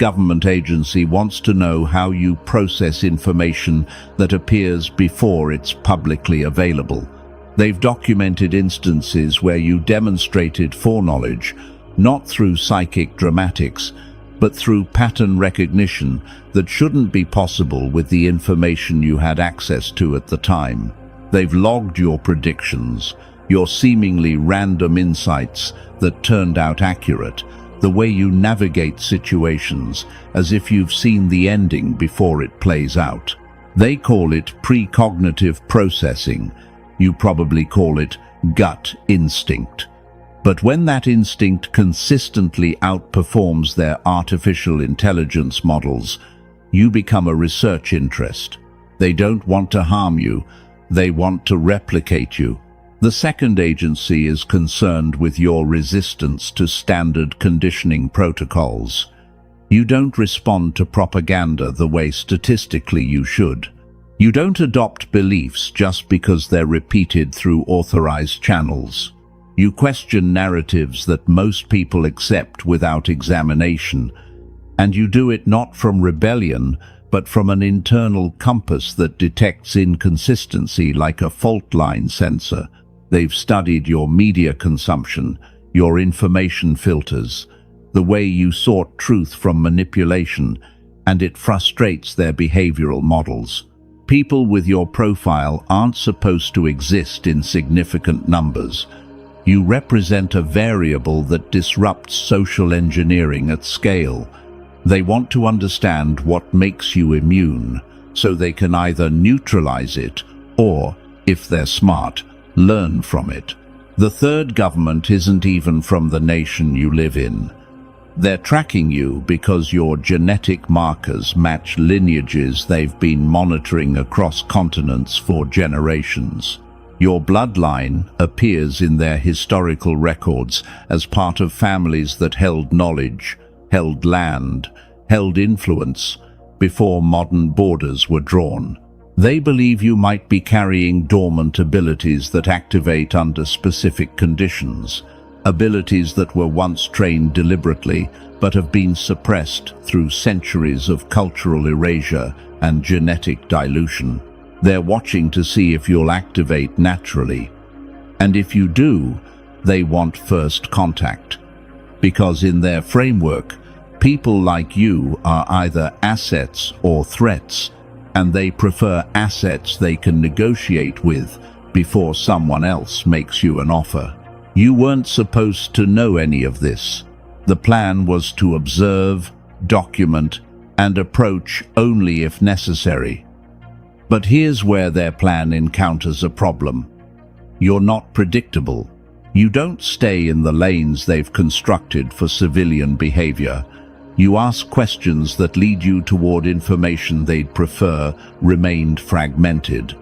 government agency wants to know how you process information that appears before it's publicly available. They've documented instances where you demonstrated foreknowledge, not through psychic dramatics, but through pattern recognition that shouldn't be possible with the information you had access to at the time. They've logged your predictions, your seemingly random insights that turned out accurate, the way you navigate situations as if you've seen the ending before it plays out. They call it precognitive processing. You probably call it gut instinct. But when that instinct consistently outperforms their artificial intelligence models, you become a research interest. They don't want to harm you, they want to replicate you. The second agency is concerned with your resistance to standard conditioning protocols. You don't respond to propaganda the way statistically you should. You don't adopt beliefs just because they're repeated through authorized channels. You question narratives that most people accept without examination, and you do it not from rebellion, but from an internal compass that detects inconsistency like a fault line sensor. They've studied your media consumption, your information filters, the way you sort truth from manipulation, and it frustrates their behavioral models. People with your profile aren't supposed to exist in significant numbers. You represent a variable that disrupts social engineering at scale. They want to understand what makes you immune, so they can either neutralize it or, if they're smart, learn from it. The third government isn't even from the nation you live in. They're tracking you because your genetic markers match lineages they've been monitoring across continents for generations. Your bloodline appears in their historical records as part of families that held knowledge, held land, held influence before modern borders were drawn. They believe you might be carrying dormant abilities that activate under specific conditions, abilities that were once trained deliberately but have been suppressed through centuries of cultural erasure and genetic dilution. They're watching to see if you'll activate naturally. And if you do, they want first contact. Because in their framework, people like you are either assets or threats, and they prefer assets they can negotiate with before someone else makes you an offer. You weren't supposed to know any of this. The plan was to observe, document, and approach only if necessary. But here's where their plan encounters a problem. You're not predictable. You don't stay in the lanes they've constructed for civilian behavior. You ask questions that lead you toward information they'd prefer remained fragmented.